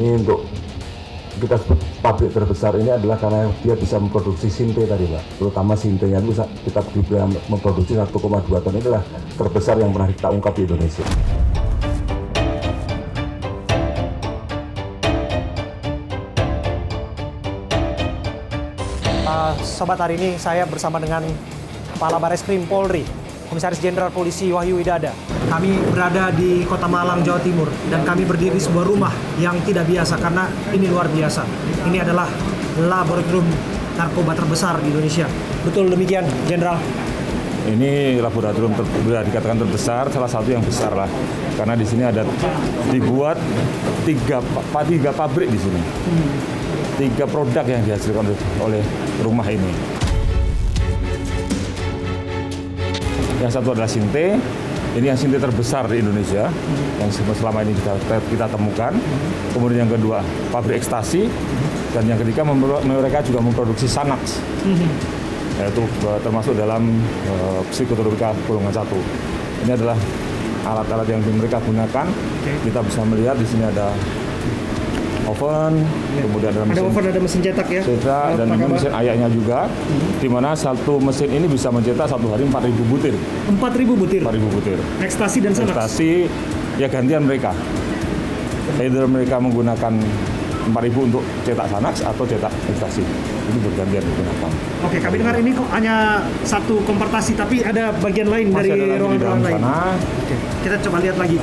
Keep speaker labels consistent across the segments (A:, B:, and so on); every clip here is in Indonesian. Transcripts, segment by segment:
A: ini untuk kita sebut pabrik terbesar ini adalah karena dia bisa memproduksi sinte tadi Pak. Terutama sintenya itu kita bisa memproduksi 1,2 ton, ini adalah terbesar yang pernah kita ungkap di Indonesia.
B: Sobat, hari ini saya bersama dengan Kepala Bareskrim Polri, Komisaris Jenderal Polisi Wahyu Widada. Kami berada di Kota Malang, Jawa Timur, dan kami berdiri di sebuah rumah yang tidak biasa karena ini luar biasa. Ini adalah laboratorium narkoba terbesar di Indonesia. Betul demikian, Jenderal?
C: Ini laboratorium bisa dikatakan terbesar, salah satu yang besar lah. Karena di sini ada dibuat tiga pabrik di sini. 3 produk yang dihasilkan oleh rumah ini. Yang satu adalah sinte. Ini yang sinte terbesar di Indonesia yang selama ini kita temukan. Kemudian yang kedua pabrik ekstasi, dan yang ketiga mereka juga memproduksi Xanax, yaitu termasuk dalam psikotropika golongan 1. Ini adalah alat-alat yang mereka gunakan. Kita bisa melihat di sini ada oven, kemudian ada
B: mesin cetak ya,
C: dan mesin ayahnya juga, di mana satu mesin ini bisa mencetak satu hari 4.000 butir.
B: 4.000 butir?
C: 4.000 butir.
B: Ekstasi dan Xanax?
C: Ekstasi, ya gantian mereka. Either mereka menggunakan 4.000 untuk cetak Xanax atau cetak ekstasi. Itu bergantian digunakan.
B: Oke, kami dengar ini kok hanya satu kompartasi, tapi ada bagian lain
C: masih
B: dari ruangan-ruangan lain.
C: Oke,
B: kita coba lihat lagi.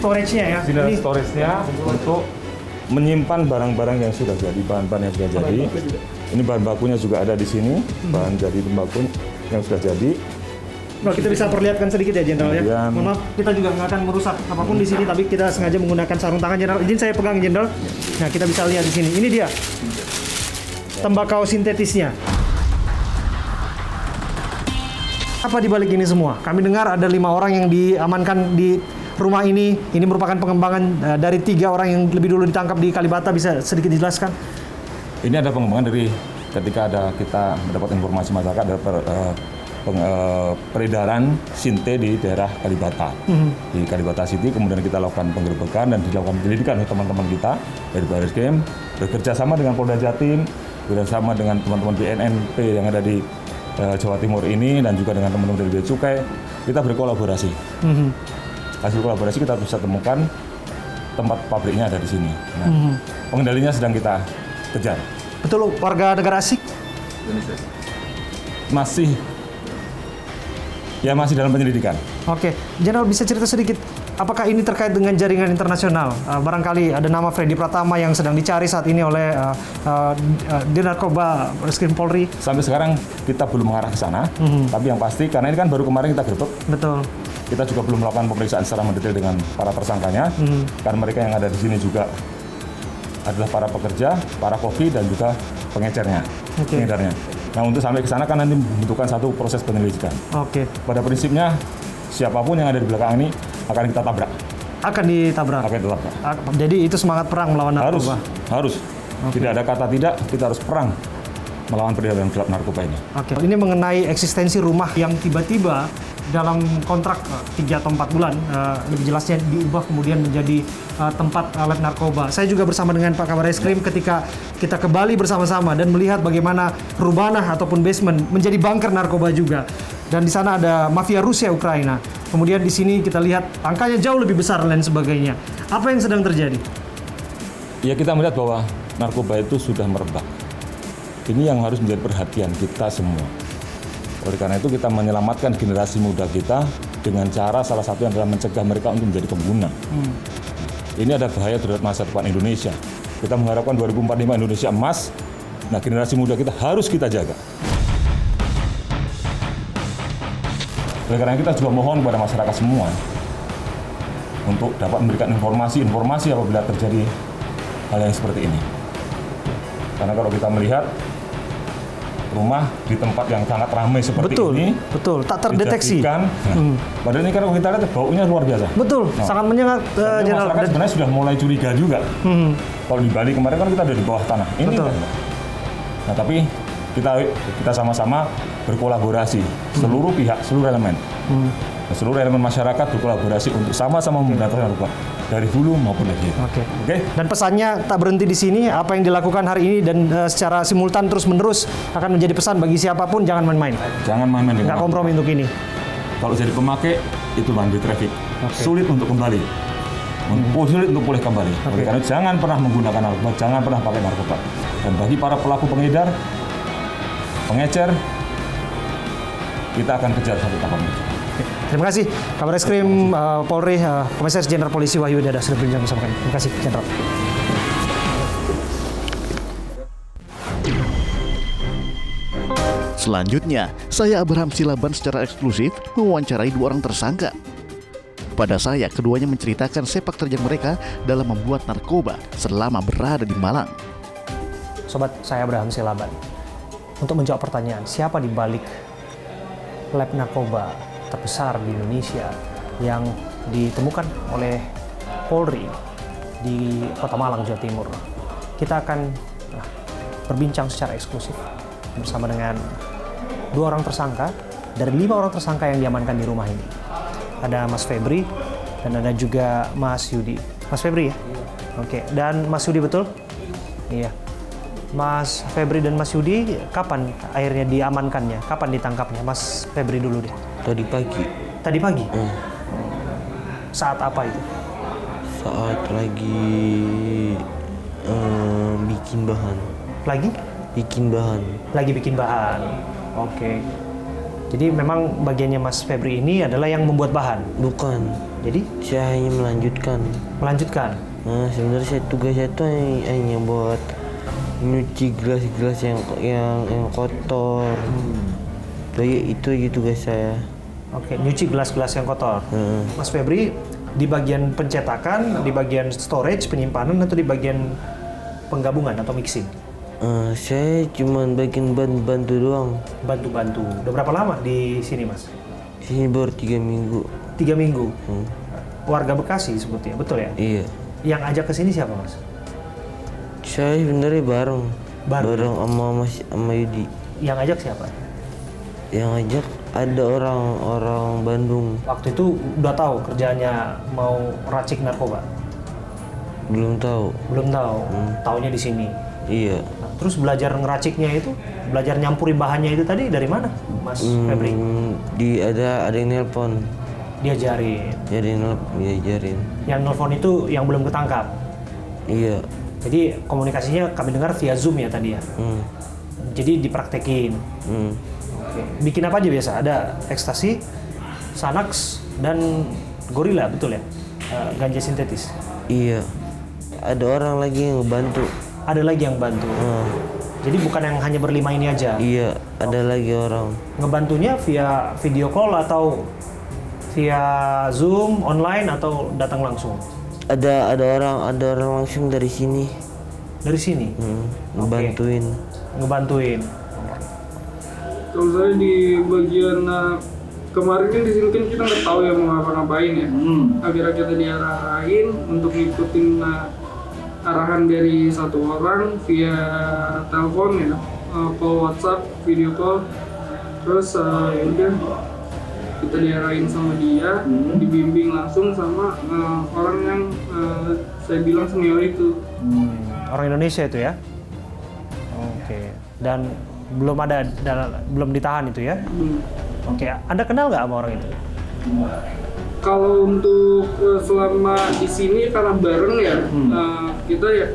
B: Storage-nya ya?
C: Ini storage-nya untuk menyimpan barang-barang yang sudah jadi, bahan-bahan yang sudah jadi. Ini bahan bakunya juga ada di sini, bahan jadi tembakau yang sudah jadi.
B: Nah, kita bisa perlihatkan sedikit ya, Jenderal ya. Mohon maaf, kita juga nggak akan merusak apapun di sini, tapi kita sengaja menggunakan sarung tangan, Jenderal. Izin saya pegang, Jenderal. Nah, kita bisa lihat di sini. Ini dia tembakau sintetisnya. Apa di balik ini semua? Kami dengar ada 5 orang yang diamankan di rumah ini. Ini merupakan pengembangan dari 3 orang yang lebih dulu ditangkap di Kalibata. Bisa sedikit dijelaskan?
C: Ini ada pengembangan dari ketika kita mendapat informasi masyarakat ada peredaran sinte di daerah Kalibata, di Kalibata City. Kemudian kita lakukan penggerbekan dan dilakukan penyelidikan oleh teman-teman kita dari Bareskrim, bekerja sama dengan Polda Jatim, bekerjasama dengan teman-teman BNNP yang ada di Jawa Timur ini, dan juga dengan teman-teman dari Bea Cukai. Kita berkolaborasi. Hasil kolaborasi kita bisa temukan tempat pabriknya ada di sini. Nah, pengendalinya sedang kita kejar.
B: Betul, warga negara asing?
C: Masih dalam penyelidikan.
B: Oke, Jenderal bisa cerita sedikit, apakah ini terkait dengan jaringan internasional? Barangkali ada nama Freddy Pratama yang sedang dicari saat ini oleh Dir Narkoba Bareskrim Polri.
C: Sampai sekarang kita belum mengarah ke sana, tapi yang pasti karena ini kan baru kemarin kita gerbek.
B: Betul.
C: Kita juga belum melakukan pemeriksaan secara mendetail dengan para tersangkanya, karena mereka yang ada di sini juga adalah para pekerja, para koki, dan juga pengecernya, pengedarnya. Nah, untuk sampai ke sana kan nanti membutuhkan satu proses penyelidikan. Pada prinsipnya siapapun yang ada di belakang ini akan kita tabrak.
B: Akan ditabrak. Jadi itu semangat perang melawan narkoba.
C: Harus. Tidak ada kata tidak, kita harus perang melawan peredaran gelap narkoba ini.
B: Ini mengenai eksistensi rumah yang tiba-tiba dalam kontrak 3 atau 4 bulan, lebih jelasnya diubah kemudian menjadi tempat lab narkoba. Saya juga bersama dengan Pak Kabar Eskrim ketika kita ke Bali bersama-sama dan melihat bagaimana Rubanah ataupun basement menjadi bunker narkoba juga. Dan di sana ada mafia Rusia Ukraina. Kemudian di sini kita lihat angkanya jauh lebih besar dan lain sebagainya. Apa yang sedang terjadi?
C: Ya, kita melihat bahwa narkoba itu sudah merebak. Ini yang harus menjadi perhatian kita semua. Oleh karena itu kita menyelamatkan generasi muda kita dengan cara salah satu yang adalah mencegah mereka untuk menjadi pengguna. Ini ada bahaya terhadap masa depan Indonesia. Kita mengharapkan 2045 Indonesia emas. Nah, generasi muda kita harus kita jaga. Oleh karena kita juga mohon kepada masyarakat semua untuk dapat memberikan informasi apabila terjadi hal yang seperti ini. Karena kalau kita melihat rumah di tempat yang sangat ramai seperti ini,
B: tak terdeteksi.
C: Padahal ini kalau kita lihat baunya luar biasa.
B: Sangat menyengat.
C: Masyarakat sebenarnya sudah mulai curiga juga. Kalau di Bali kemarin kan kita ada di bawah tanah. Ini kan, Nah, tapi kita sama-sama berkolaborasi, seluruh pihak, seluruh elemen. Seluruh elemen masyarakat berkolaborasi untuk sama-sama memberantas narkoba dari hulu maupun hilir.
B: Oke. Dan pesannya tak berhenti di sini. Apa yang dilakukan hari ini dan secara simultan terus-menerus akan menjadi pesan bagi siapapun, jangan main-main.
C: Jangan main-main dengan
B: Nggak kompromi untuk ini.
C: Kalau jadi pemakai itu bandit traffic, sulit untuk kembali, sulit untuk pulih kembali. Oleh karena itu, jangan pernah menggunakan narkoba, jangan pernah pakai narkoba. Dan bagi para pelaku pengedar, pengecer, kita akan kejar sampai tangkap mereka.
B: Terima kasih Kabar Reskrim Polri, Komisaris Jenderal Polisi Wahyu Dada sudah berbincang bersama kami. Terima kasih Jenderal.
D: Selanjutnya, saya Abraham Silaban secara eksklusif mewawancarai 2 orang tersangka. Pada saya, keduanya menceritakan sepak terjang mereka dalam membuat narkoba selama berada di Malang.
B: Sobat, saya Abraham Silaban. Untuk menjawab pertanyaan, siapa di balik lab narkoba terbesar di Indonesia yang ditemukan oleh Polri di Kota Malang, Jawa Timur, kita akan berbincang secara eksklusif bersama dengan 2 orang tersangka dari 5 orang tersangka yang diamankan di rumah ini. Ada Mas Febri dan ada juga Mas Yudi. Mas Febri ya? Oke. Dan Mas Yudi betul? Iya. Mas Febri dan Mas Yudi, kapan akhirnya diamankannya? Kapan ditangkapnya? Mas Febri dulu deh.
E: Tadi pagi.
B: Tadi pagi? Saat apa itu?
E: Saat lagi bikin bahan.
B: Lagi?
E: Bikin bahan.
B: Lagi bikin bahan. Oke. Jadi memang bagiannya Mas Febri ini adalah yang membuat bahan?
E: Bukan.
B: Jadi?
E: Saya hanya melanjutkan.
B: Melanjutkan?
E: Nah, sebenarnya tugas saya itu hanya buat nyuci gelas-gelas yang kotor. Itu aja tugas saya.
B: Oke, nyuci gelas-gelas yang kotor. Mas Febri di bagian pencetakan, di bagian storage, penyimpanan, atau di bagian penggabungan atau mixing?
E: Saya cuma bagian bantu doang.
B: Bantu-bantu. Udah berapa lama di sini, Mas?
E: Sini baru 3 minggu.
B: 3 minggu? Warga Bekasi sebutnya, betul ya?
E: Iya.
B: Yang ajak ke sini siapa, Mas?
E: Saya sebenarnya bareng sama Yudi.
B: Yang ajak siapa?
E: Yang ajak ada orang Bandung.
B: Waktu itu udah tahu kerjanya mau racik narkoba?
E: Belum tahu.
B: Belum tahu. Taunya di sini.
E: Iya.
B: Nah, terus belajar ngeraciknya itu, belajar nyampuri bahannya itu tadi dari mana, Mas Febri?
E: Ada yang nelpon.
B: Diajarin.
E: Diajarin.
B: Yang nelpon itu yang belum ketangkap.
E: Iya.
B: Jadi komunikasinya kami dengar via Zoom ya tadi ya. Jadi dipraktekin. Oke. Bikin apa aja biasa? Ada ekstasi, Xanax, dan gorila, betul ya? Ganja sintetis.
E: Iya. Ada orang lagi yang bantu.
B: Ada lagi yang bantu. Jadi bukan yang hanya berlima ini aja.
E: Iya, ada lagi orang.
B: Ngebantunya via video call atau via Zoom, online, atau datang langsung?
E: Ada orang langsung dari sini.
B: Dari sini?
E: Ngebantuin.
B: Ngebantuin.
F: Kalau saya di bagian kemarin kan di sini kan kita nggak tahu ya mau ngapa-ngapain ya. Akhirnya kita diarahin untuk ngikutin arahan dari satu orang via telepon ya, call WhatsApp, video call. Terus ya udah kita diarahin sama dia, dibimbing langsung sama orang yang saya bilang senior itu.
B: Orang Indonesia itu ya? Oke. Dan belum ditahan itu ya? Oke. Anda kenal nggak sama orang itu?
F: Kalau untuk selama di sini karena bareng ya, kita ya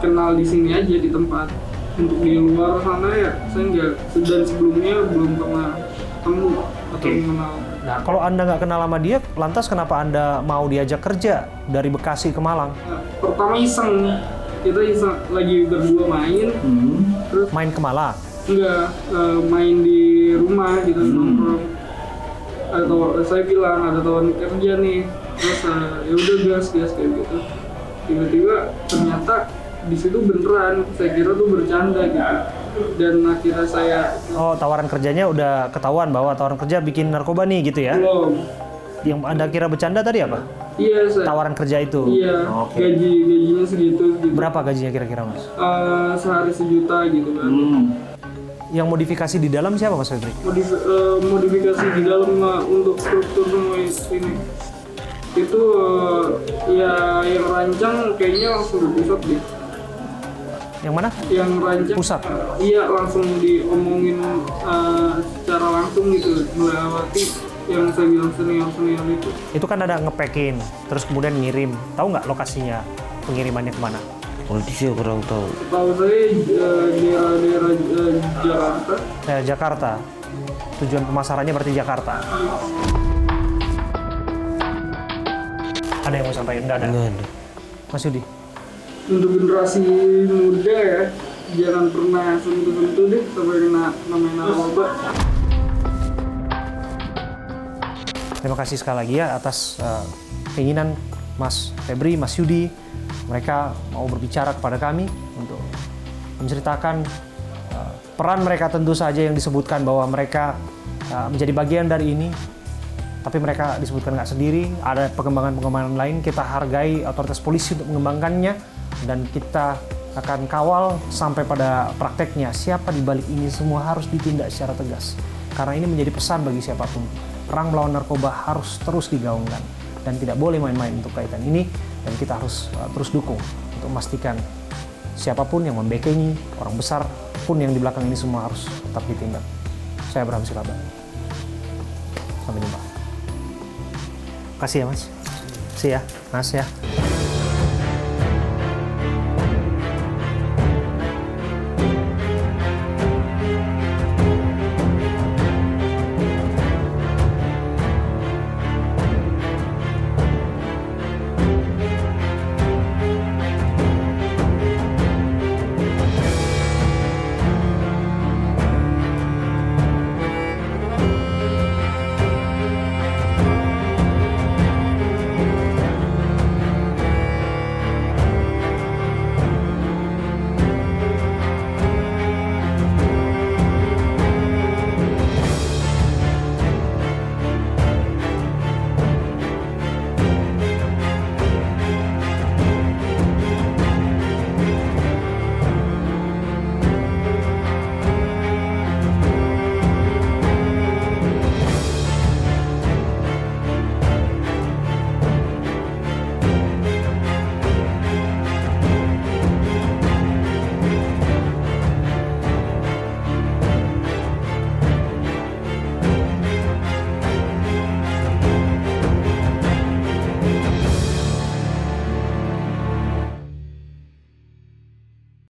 F: kenal di sini aja di tempat. Untuk di luar sana ya saya nggak, dan sebelumnya belum pernah ketemu atau mengenal.
B: Nah, kalau Anda nggak kenal sama dia, lantas kenapa Anda mau diajak kerja dari Bekasi ke Malang?
F: Pertama iseng, kita iseng lagi berdua main, terus
B: Main ke Malang?
F: enggak, main di rumah gitu, nongkrong. Saya bilang ada tawaran kerja nih, terus ya udah gas kayak gitu. Tiba-tiba ternyata di situ beneran, saya kira tuh bercanda gitu. Dan akhirnya saya
B: tawaran kerjanya udah ketahuan bahwa tawaran kerja bikin narkoba nih gitu ya? Yang Anda kira bercanda tadi apa?
F: Iya, saya.
B: Tawaran kerja itu?
F: Iya,
B: Oke.
F: gajinya segitu.
B: Berapa gajinya kira-kira, Mas?
F: Sehari 1 juta gitu kan.
B: Yang modifikasi di dalam siapa, Mas Febri?
F: Modifikasi di dalam untuk struktur semua ini. Itu ya yang rancang kayaknya langsung di pusat deh.
B: Yang mana?
F: Yang rancang
B: Pusat?
F: Iya, langsung diomongin secara langsung gitu, melewati yang saya bilang senior itu.
B: Itu kan ada ngepacking, terus kemudian ngirim. Tahu nggak lokasinya pengirimannya kemana?
E: Kalau itu saya kurang tahu.
F: Tahu saya daerah Jakarta.
B: Jakarta. Tujuan pemasarannya berarti Jakarta. Ada yang mau sampaikan? Nggak ada.
E: Enggak ada.
B: Mas Yudi?
F: Untuk generasi muda ya, jangan pernah sentuh-sentuh deh sampai kena namanya narkoba.
B: Terima kasih sekali lagi ya atas keinginan Mas Febri, Mas Yudi. Mereka mau berbicara kepada kami untuk menceritakan peran mereka, tentu saja yang disebutkan bahwa mereka menjadi bagian dari ini. Tapi mereka disebutkan nggak sendiri, ada pengembangan-pengembangan lain. Kita hargai otoritas polisi untuk mengembangkannya dan kita akan kawal sampai pada prakteknya. Siapa di balik ini semua harus ditindak secara tegas. Karena ini menjadi pesan bagi siapapun. Perang melawan narkoba harus terus digaungkan dan tidak boleh main-main untuk kaitan ini, dan kita harus terus dukung untuk memastikan siapapun yang membekengi, orang besar pun yang di belakang ini semua harus tetap ditindak. Saya Abraham Silaban. Sampai jumpa. Kasih ya Mas. Kasih ya Mas ya.